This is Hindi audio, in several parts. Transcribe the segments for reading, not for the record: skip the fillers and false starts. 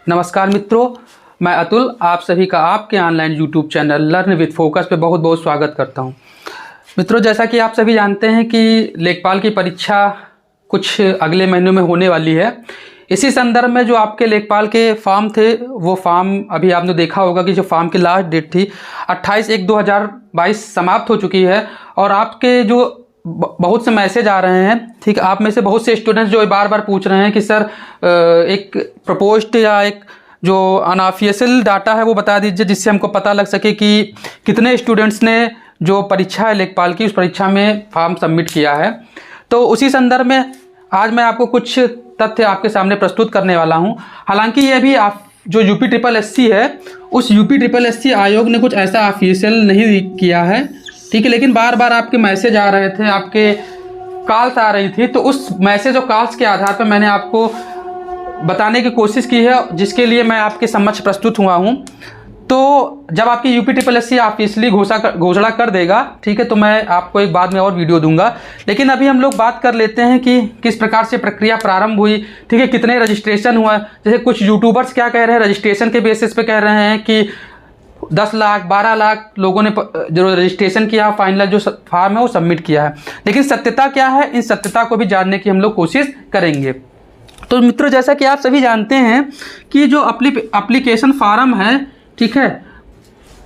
नमस्कार मित्रों, मैं अतुल आप सभी का आपके online YouTube channel learn with focus पे बहुत बहुत स्वागत करता हूं। मित्रों, जैसा कि आप सभी जानते हैं कि लेखपाल की परीक्षा कुछ अगले महीनों में होने वाली है। इसी संदर्भ में जो आपके लेखपाल के फॉर्म थे वो फॉर्म अभी आपने देखा होगा कि जो फॉर्म की लास्ट डेट थी 28/1/2022 समाप्त हो चुकी है। और आपके जो बहुत से मैसेज आ रहे हैं, ठीक, आप में से बहुत से स्टूडेंट्स जो बार बार पूछ रहे हैं कि सर एक प्रपोज्ड या एक जो अनऑफिशियल डाटा है वो बता दीजिए, जिससे हमको पता लग सके कि कितने स्टूडेंट्स ने जो परीक्षा है लेखपाल की उस परीक्षा में फॉर्म सबमिट किया है। तो उसी संदर्भ में आज मैं आपको कुछ तथ्य आपके सामने प्रस्तुत करने वाला हूं। हालांकि ये भी आप जो UPSSC है उस UPSSC आयोग ने कुछ ऐसा ऑफिशियल नहीं किया है, ठीक है, लेकिन बार बार आपके मैसेज आ रहे थे, आपके कॉल्स आ रही थी, तो उस मैसेज और कॉल्स के आधार पर मैंने आपको बताने की कोशिश की है, जिसके लिए मैं आपके समक्ष प्रस्तुत हुआ हूं। तो जब आपकी UPSSC ऑफिशियली घोषणा कर देगा, ठीक है, तो मैं आपको एक बाद में और वीडियो दूंगा। लेकिन अभी हम लोग बात कर लेते हैं कि किस प्रकार से प्रक्रिया प्रारंभ हुई, ठीक है, कितने रजिस्ट्रेशन हुआ। जैसे कुछ यूट्यूबर्स क्या कह रहे हैं, रजिस्ट्रेशन के बेसिस पे कह रहे हैं कि 10 लाख 12 लाख लोगों ने जो रजिस्ट्रेशन किया, फाइनल जो फॉर्म है वो सबमिट किया है। लेकिन सत्यता क्या है, इन सत्यता को भी जानने की हम लोग कोशिश करेंगे। तो मित्रों, जैसा कि आप सभी जानते हैं कि जो एप्लीकेशन फॉर्म है, ठीक है,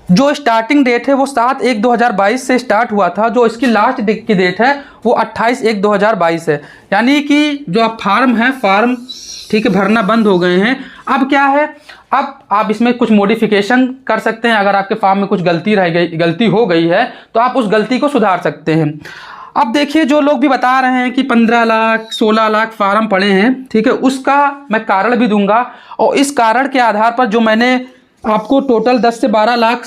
जो स्टार्टिंग डेट है वो 7/1/2022 से स्टार्ट हुआ था। जो इसकी लास्ट की डेट है वो 28/1/2022 है। यानी कि जो आप फॉर्म ठीक है भरना बंद हो गए हैं। अब क्या है, अब आप इसमें कुछ मॉडिफिकेशन कर सकते हैं। अगर आपके फॉर्म में कुछ गलती हो गई है तो आप उस गलती को सुधार सकते हैं। अब देखिए, जो लोग भी बता रहे हैं कि 15 लाख 16 लाख फार्म पड़े हैं, ठीक है, उसका मैं कारण भी दूंगा। और इस कारण के आधार पर जो मैंने आपको टोटल 10 से 12 लाख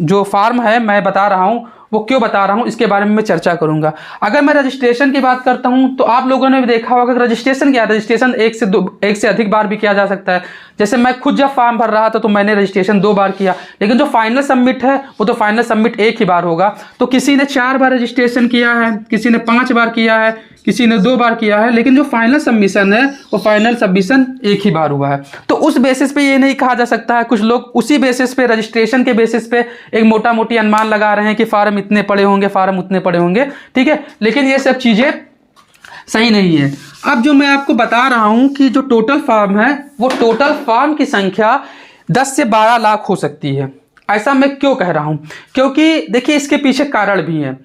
जो फार्म है मैं बता रहा हूँ, वो क्यों बता रहा हूँ इसके बारे में मैं चर्चा करूंगा। अगर मैं रजिस्ट्रेशन की बात करता हूं तो आप लोगों ने भी देखा होगा कि रजिस्ट्रेशन क्या है, रजिस्ट्रेशन एक से अधिक बार भी किया जा सकता है। जैसे मैं खुद जब फॉर्म भर रहा था तो मैंने रजिस्ट्रेशन 2 बार किया, लेकिन जो फाइनल सबमिट है वो तो फाइनल सबमिट एक ही बार होगा। तो किसी ने 4 बार रजिस्ट्रेशन किया है, किसी ने 5 बार किया है, किसी ने 2 बार किया है, लेकिन जो फाइनल सबमिशन है वो फाइनल सबमिशन एक ही बार हुआ है। तो उस बेसिस पे ये नहीं कहा जा सकता है। कुछ लोग उसी बेसिस पे, रजिस्ट्रेशन के बेसिस पे एक मोटा मोटी अनुमान लगा रहे हैं कि फार्म इतने पड़े होंगे, फार्म उतने पड़े होंगे, ठीक है, लेकिन ये सब चीजें सही नहीं है। अब जो मैं आपको बता रहा हूं कि जो टोटल फॉर्म है वो टोटल फॉर्म की संख्या 10 से 12 लाख हो सकती है। ऐसा मैं क्यों कह रहा हूं, क्योंकि देखिए इसके पीछे कारण भी है।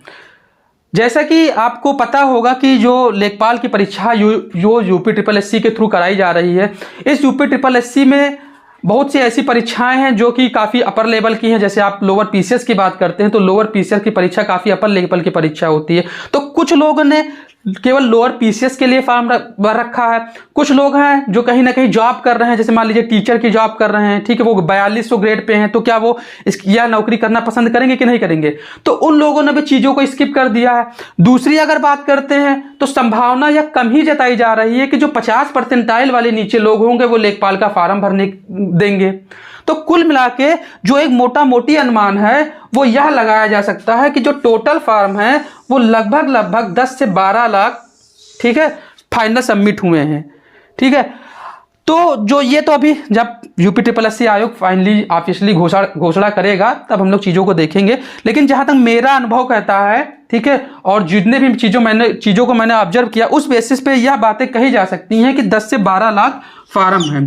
जैसा कि आपको पता होगा कि जो लेखपाल की परीक्षा UPSSC के थ्रू कराई जा रही है, इस UPSSC में बहुत सी ऐसी परीक्षाएं हैं जो कि काफ़ी अपर लेवल की हैं। जैसे आप लोअर PCS की बात करते हैं तो लोअर PCS की परीक्षा काफ़ी अपर लेवल की परीक्षा होती है। तो कुछ लोगों ने केवल लोअर PCS के लिए फॉर्म भर रखा है। कुछ लोग हैं जो कहीं ना कहीं जॉब कर रहे हैं, जैसे मान लीजिए टीचर की जॉब कर रहे हैं, ठीक है, वो 4200 ग्रेड पे हैं, तो क्या वो यह नौकरी करना पसंद करेंगे कि नहीं करेंगे? तो उन लोगों ने भी चीज़ों को स्किप कर दिया है। दूसरी अगर बात करते हैं तो संभावना यह कम ही जताई जा रही है कि जो 50 परसेंटाइल वाले नीचे लोग होंगे वो लेखपाल का फॉर्म भरने देंगे। तो कुल मिला के जो एक मोटा मोटी अनुमान है वो यह लगाया जा सकता है कि जो टोटल फॉर्म है वो लगभग 10 से 12 लाख, ठीक है, फाइनल सबमिट हुए हैं, ठीक है। तो जो ये तो अभी जब UPSSC आयोग फाइनली ऑफिशियली घोषणा करेगा तब हम लोग चीज़ों को देखेंगे। लेकिन जहाँ तक मेरा अनुभव कहता है, ठीक है, और जितने भी चीज़ों को मैंने ऑब्जर्व किया उस बेसिस पे यह बातें कही जा सकती हैं कि 10 से 12 लाख फार्म हैं।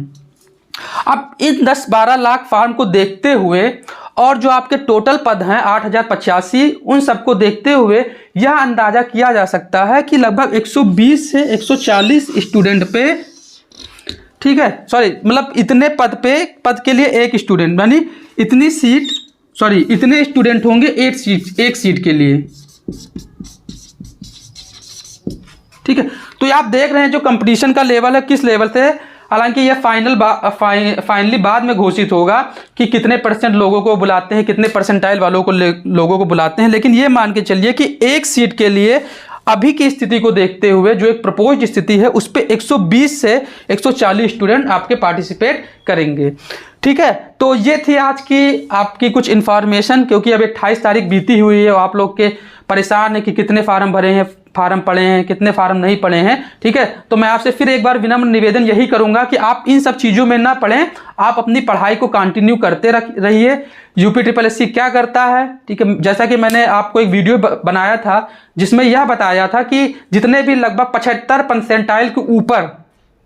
अब इन 10-12 लाख फार्म को देखते हुए और जो आपके टोटल पद हैं 8085, उन सबको देखते हुए यह अंदाजा किया जा सकता है कि लगभग 120 से 140 स्टूडेंट पे, ठीक है, सॉरी, मतलब इतने पद के लिए एक स्टूडेंट, यानी इतने स्टूडेंट होंगे एक सीट के लिए, ठीक है। तो ये आप देख रहे हैं जो कंपटीशन का लेवल है किस लेवल से। हालांकि यह फाइनली बाद में घोषित होगा कि कितने % लोगों को बुलाते हैं, कितने परसेंटाइल लोगों को बुलाते हैं। लेकिन ये मान के चलिए कि एक सीट के लिए अभी की स्थिति को देखते हुए जो एक प्रपोज्ड स्थिति है उस पे 120 से 140 स्टूडेंट आपके पार्टिसिपेट करेंगे, ठीक है। तो ये थी आज की आपकी कुछ इन्फॉर्मेशन, क्योंकि अब 28 तारीख बीती हुई है और आप लोग के परेशान है कि कितने फार्म भरे हैं, फार्म पढ़े हैं, कितने फार्म नहीं पढ़े हैं, ठीक है। तो मैं आपसे फिर एक बार विनम्र निवेदन यही करूंगा कि आप इन सब चीज़ों में ना पढ़ें, आप अपनी पढ़ाई को कंटिन्यू करते रहिए। UPSSC क्या करता है, ठीक है, जैसा कि मैंने आपको एक वीडियो बनाया था जिसमें यह बताया था कि जितने भी लगभग 75 परसेंटाइल के ऊपर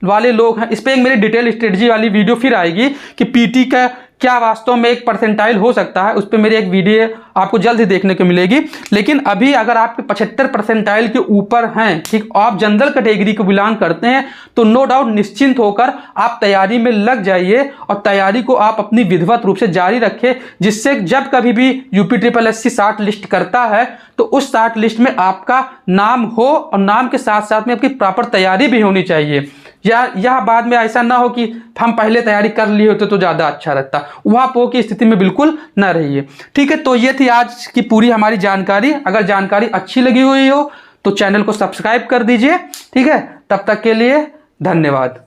वाले लोग हैं, इस पर एक मेरी डिटेल स्ट्रेटजी वाली वीडियो फिर आएगी कि PT का क्या वास्तव में एक परसेंटाइल हो सकता है, उस पर मेरी एक वीडियो आपको जल्द ही देखने को मिलेगी। लेकिन अभी अगर आपके 75 परसेंटाइल के ऊपर हैं, ठीक, आप जनरल कैटेगरी को बिलोंग करते हैं, तो नो डाउट निश्चिंत होकर आप तैयारी में लग जाइए और तैयारी को आप अपनी विधिवत रूप से जारी रखें, जिससे जब कभी भी UPSSC शॉर्ट लिस्ट करता है तो उस शॉर्ट लिस्ट में आपका नाम हो और नाम के साथ साथ में आपकी प्रॉपर तैयारी भी होनी चाहिए। यह बाद में ऐसा ना हो कि हम पहले तैयारी कर लिए होते तो ज़्यादा अच्छा रहता, वहाँ पो की स्थिति में बिल्कुल ना रहिए, ठीक है। तो ये थी आज की पूरी हमारी जानकारी। अगर जानकारी अच्छी लगी हुई हो तो चैनल को सब्सक्राइब कर दीजिए, ठीक है। तब तक के लिए धन्यवाद।